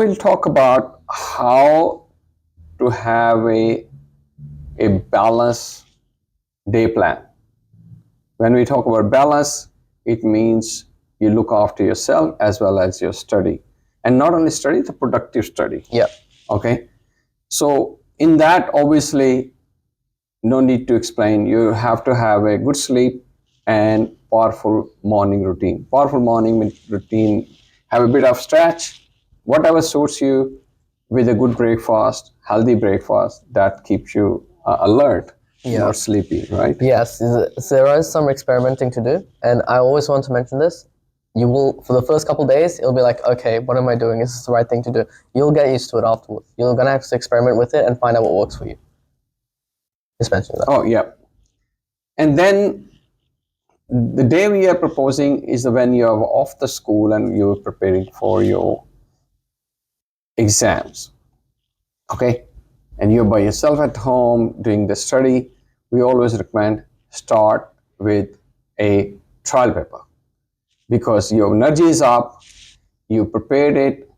We'll talk about how to have a balanced day plan. When we talk about balance, it means you look after yourself as well as your study. And not only study, the productive study. Yeah. Okay. So in that, obviously, no need to explain. You have to have a good sleep and powerful morning routine. Powerful morning routine, have a bit of stretch, whatever suits you, with a good breakfast, healthy breakfast that keeps you alert, not sleepy, right? Yes, there is some experimenting to do, and I always want to mention this. You will, for the first couple of days, it'll be like, okay, what am I doing? Is this the right thing to do? You'll get used to it afterwards. You're gonna have to experiment with it and find out what works for you. Just mention that. Oh, yeah. And then the day we are proposing is when you're off the school and you're preparing for your exams. Okay? And you're by yourself at home doing the study. We always recommend start with a trial paper because your energy is up, you prepared it,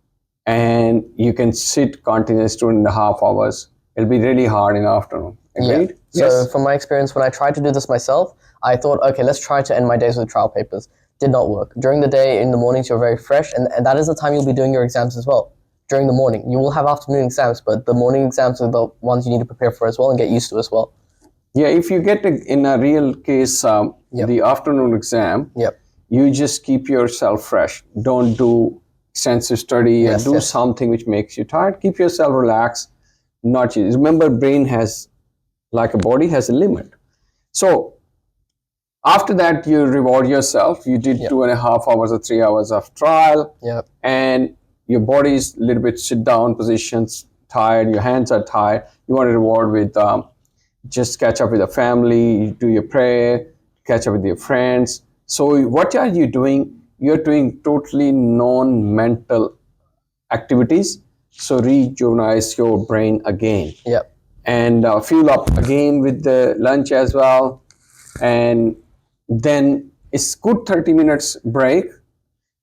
and you can sit continuous 2.5 hours. It'll be really hard in the afternoon. Agreed? Yeah. So from my experience, when I tried to do this myself, I thought, okay, let's try to end my days with trial papers. Did not work. During the day, in the mornings, you're very fresh, and that is the time you'll be doing your exams as well. During the morning, you will have afternoon exams, but the morning exams are the ones you need to prepare for as well and get used to as well. Yeah, if you get in a real case, the afternoon exam, you just keep yourself fresh. Don't do extensive study and do something which makes you tired. Keep yourself relaxed. Not you. Remember, brain has, like a body, has a limit. So after that, you reward yourself. You did 2.5 hours or 3 hours of trial, and your body is a little bit sit down positions, tired. Your hands are tired. You want to reward with just catch up with the family, do your prayer, catch up with your friends. So what are you doing? You're doing totally non-mental activities. So rejuvenate your brain again. And fuel up again with the lunch as well. And then it's good 30 minutes break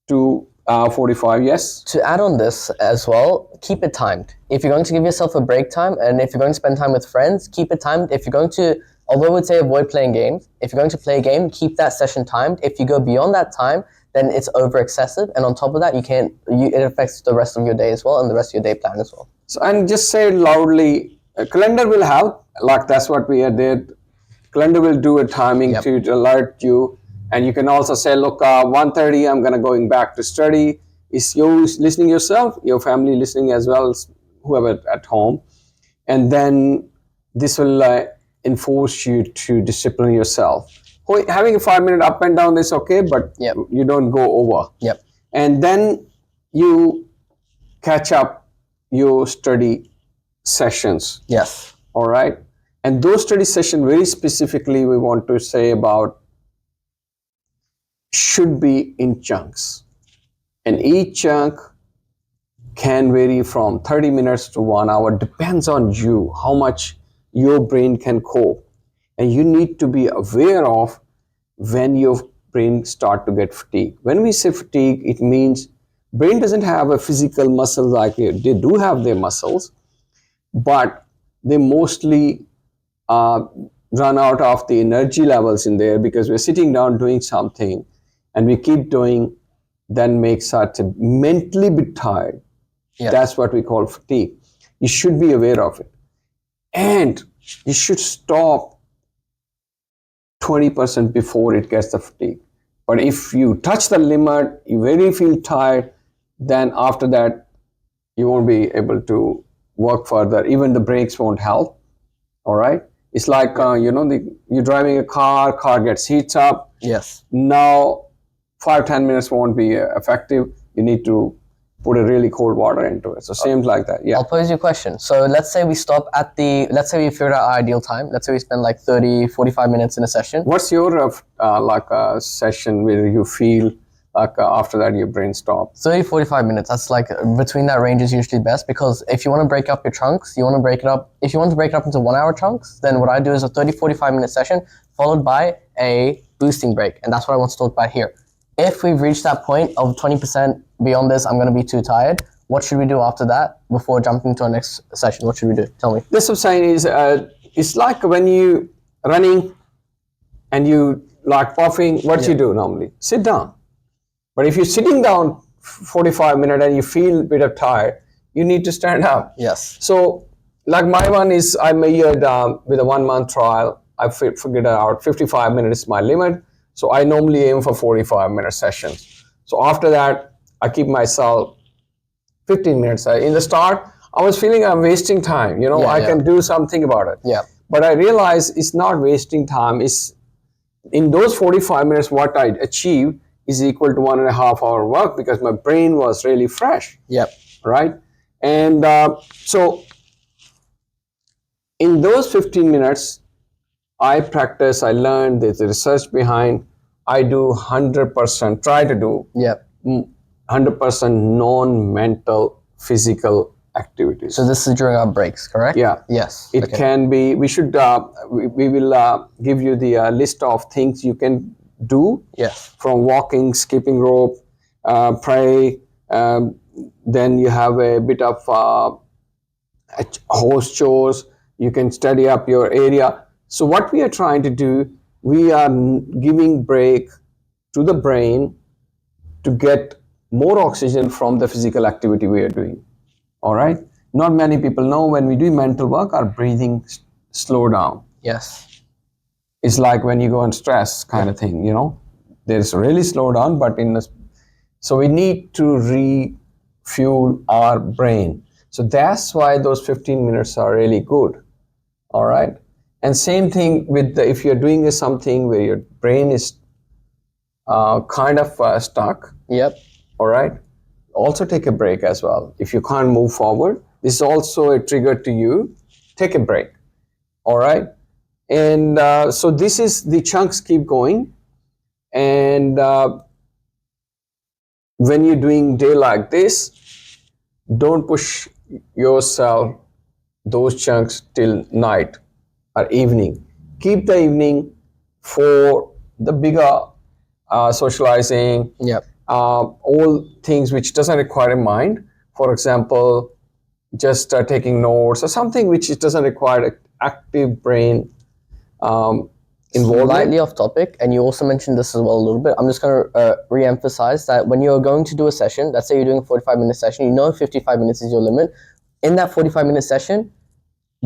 to 45, yes. To add on this as well, keep it timed. If you're going to give yourself a break time, and if you're going to spend time with friends, keep it timed. If you're going to, although we'd say avoid playing games, if you're going to play a game, keep that session timed. If you go beyond that time, then it's over excessive, and on top of that, it affects the rest of your day as well, and the rest of your day plan as well. So, and just say loudly, a calendar will help, like that's what we did. Calendar will do a timing to alert you. And you can also say, look, 1:30, I'm going to going back to study. Is you listening yourself, your family listening as well, whoever at home. And then this will enforce you to discipline yourself. Having a 5-minute up and down is okay, but you don't go over. And then you catch up your study sessions. All right. And those study sessions, very specifically, we want to say about should be in chunks, and each chunk can vary from 30 minutes to 1 hour, depends on you, how much your brain can cope. And you need to be aware of when your brain start to get fatigued. When we say fatigue, it means brain doesn't have a physical muscle like you. They do have their muscles, but they mostly run out of the energy levels in there because we're sitting down doing something and we keep doing, then makes us mentally bit tired. That's what we call fatigue. You should be aware of it. And you should stop 20% before it gets the fatigue. But if you touch the limit, you really feel tired, then after that, you won't be able to work further. Even the brakes won't help. All right? It's like, you're driving a car gets heats up. Now, 5-10 minutes won't be effective. You need to put a really cold water into it. So same like that. I'll pose you a question. So let's say we stop at let's say we figured out our ideal time. Let's say we spend like 30, 45 minutes in a session. What's your session where you feel like after that your brain stops? 30, 45 minutes. That's like between that range is usually best, because if you want to break up your chunks, if you want to break it up into 1 hour chunks, then what I do is a 30, 45 minute session followed by a boosting break. And that's what I want to talk about here. If we've reached that point of 20% beyond this, I'm going to be too tired, What should we do after that before jumping to our next session? What should we do? Tell me. This of saying is, it's like when you running and you like puffing, what you do normally? Sit down. But if you're sitting down 45 minutes and you feel a bit of tired, you need to stand up. Yes. So like my one is, I measured with a 1 month trial, I figured out 55 minutes is my limit. So I normally aim for 45-minute sessions. So after that, I keep myself 15 minutes. In the start, I was feeling I'm wasting time. I can do something about it. Yeah. But I realized it's not wasting time. It's in those 45 minutes, what I achieved is equal to 1.5 hour work because my brain was really fresh. Yep. Right? And so in those 15 minutes, I practice, I learned, there's research behind, I do 100%, try to do 100% non-mental physical activities. So this is during our breaks, correct? Yeah. Yes. It can be, we should, we will give you the list of things you can do. Yes. From walking, skipping rope, pray, then you have a bit of house chores, you can study up your area. So what we are trying to do, we are giving break to the brain to get more oxygen from the physical activity we are doing. All right. Not many people know when we do mental work, our breathing slow down. Yes. It's like when you go on stress kind of thing, there's really slow down, but so we need to refuel our brain. So that's why those 15 minutes are really good. All right. And same thing with if you're doing something where your brain is kind of stuck. Yep. All right. Also take a break as well. If you can't move forward, this is also a trigger to you. Take a break. All right. And so this is the chunks keep going. And when you're doing day like this, don't push yourself those chunks till night or evening. Keep the evening for the bigger socializing. Yep. All things which doesn't require a mind. For example, just taking notes or something which doesn't require active brain involvement. Slightly off topic, and you also mentioned this as well a little bit. I'm just going to re-emphasize that when you're going to do a session, let's say you're doing a 45-minute session, 55 minutes is your limit. In that 45-minute session,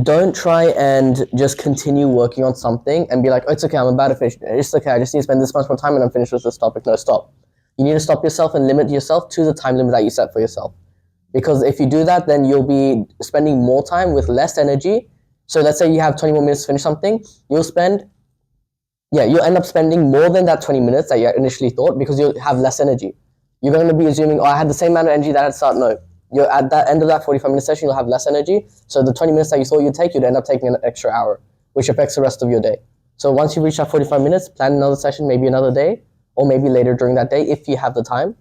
don't try and just continue working on something and be like, oh, it's okay, I'm about to finish. It's okay, I just need to spend this much more time and I'm finished with this topic. No, stop. You need to stop yourself and limit yourself to the time limit that you set for yourself. Because if you do that, then you'll be spending more time with less energy. So let's say you have 20 more minutes to finish something, you'll end up spending more than that 20 minutes that you initially thought because you'll have less energy. You're going to be assuming, oh, I had the same amount of energy that I had to start. No. You're at the end of that 45-minute session, you'll have less energy. So the 20 minutes that you thought you'd take, you'd end up taking an extra hour, which affects the rest of your day. So once you reach that 45 minutes, plan another session, maybe another day, or maybe later during that day if you have the time.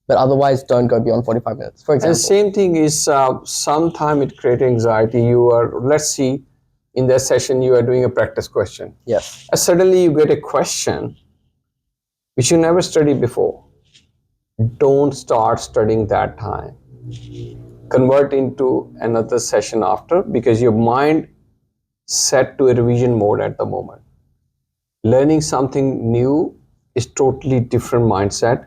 But otherwise, don't go beyond 45 minutes, for example. And the same thing is sometimes it creates anxiety. Let's see, in that session, you are doing a practice question. Yes. And suddenly you get a question which you never studied before. Don't start studying that time. Convert into another session after because your mind set to a revision mode at the moment. Learning something new is totally different mindset.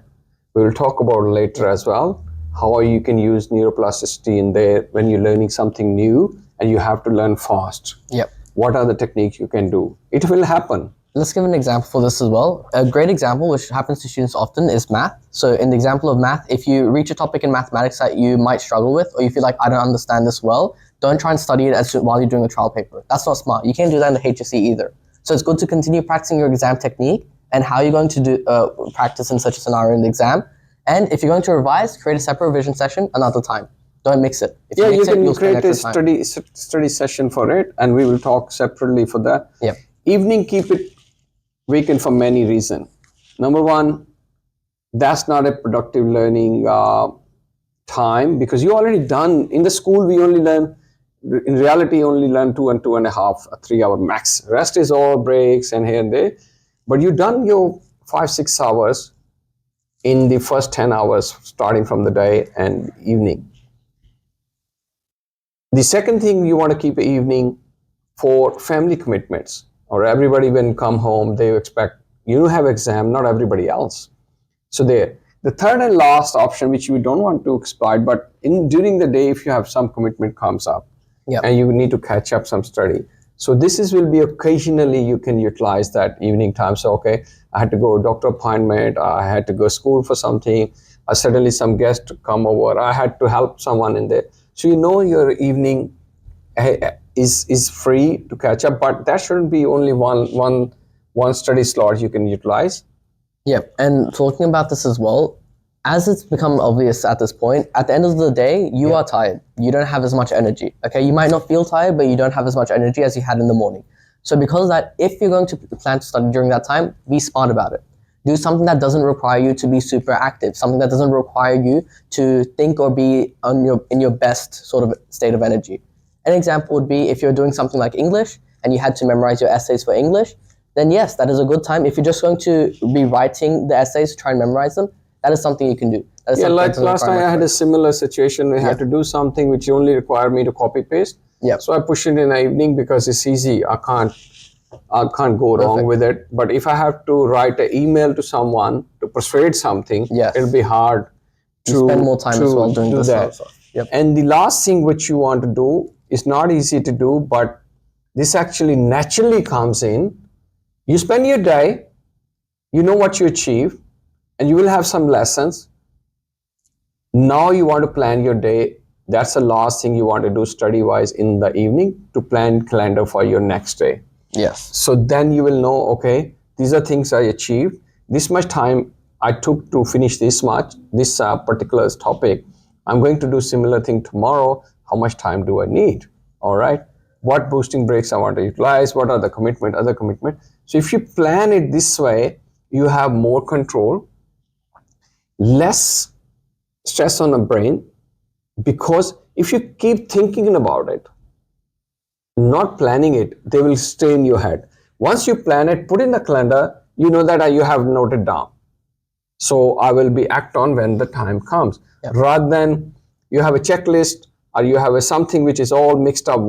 We will talk about it later as well, how you can use neuroplasticity in there when you're learning something new and you have to learn fast. Yep. What are the techniques you can do? It will happen. Let's give an example for this as well. A great example, which happens to students often, is math. So in the example of math, if you reach a topic in mathematics that you might struggle with, or you feel like, I don't understand this well, don't try and study it while you're doing a trial paper. That's not smart. You can't do that in the HSC either. So it's good to continue practicing your exam technique and how you're going to do practice in such a scenario in the exam. And if you're going to revise, create a separate revision session another time. Don't mix it. If you mix can create a study session for it, and we will talk separately for that. Yep. Evening, keep it vacant for many reasons. Number one, that's not a productive learning time because you already done. In the school, we only learn, in reality, only learn 2 and 2.5, 3 hour max. Rest is all breaks and here and there. But you've done your 5-6 hours in the first 10 hours starting from the day and evening. The second thing, you want to keep an evening for family commitments, or everybody when come home, they expect you have exam, not everybody else. So there. The third and last option, which you don't want to exploit, but during the day, if you have some commitment comes up, and you need to catch up some study. So will be occasionally you can utilize that evening time. So, okay, I had to go doctor appointment, I had to go school for something, suddenly some guest come over, I had to help someone in there. So your evening is free to catch up, but that shouldn't be only one study slot you can utilize. Yeah, and talking about this as well, as it's become obvious at this point, at the end of the day, you are tired. You don't have as much energy. Okay, you might not feel tired, but you don't have as much energy as you had in the morning. So because of that, if you're going to plan to study during that time, be smart about it. Do something that doesn't require you to be super active, something that doesn't require you to think or be in your best sort of state of energy. An example would be if you're doing something like English and you had to memorize your essays for English, then yes, that is a good time. If you're just going to be writing the essays to try and memorize them, that is something you can do. Yeah, like last time I had a similar situation. I had to do something which only required me to copy paste. Yeah. So I push it in the evening because it's easy. I can't go wrong with it. But if I have to write an email to someone to persuade something, it'll be hard to spend more time as well doing do this that. stuff. Yep. And the last thing which you want to do is not easy to do, but this actually naturally comes in. You spend your day, you know what you achieve, and you will have some lessons. Now you want to plan your day. That's the last thing you want to do study-wise in the evening, to plan calendar for your next day. Yes. So then you will know, okay, these are things I achieved. This much time I took to finish this particular topic. I'm going to do similar thing tomorrow. How much time do I need? All right. What boosting breaks I want to utilize? What are the other commitment? So if you plan it this way, you have more control, less stress on the brain, because if you keep thinking about it, not planning it, they will stay in your head. Once you plan it, put in the calendar, you know that you have noted down. So I will be act on when the time comes. Yep. Rather than you have a checklist or you have something which is all mixed up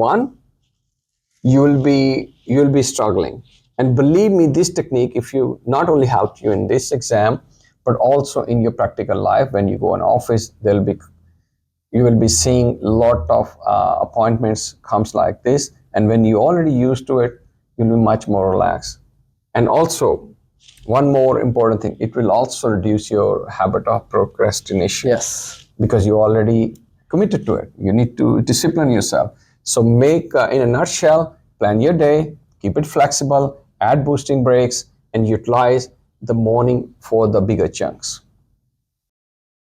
you'll be struggling. And believe me, this technique, if you not only helped you in this exam, but also in your practical life, when you go in office, you will be seeing a lot of appointments comes like this. And when you already used to it, you'll be much more relaxed. And also, one more important thing, it will also reduce your habit of procrastination. Yes. Because you already committed to it. You need to discipline yourself. So make, in a nutshell, plan your day, keep it flexible, add boosting breaks, and utilize the morning for the bigger chunks.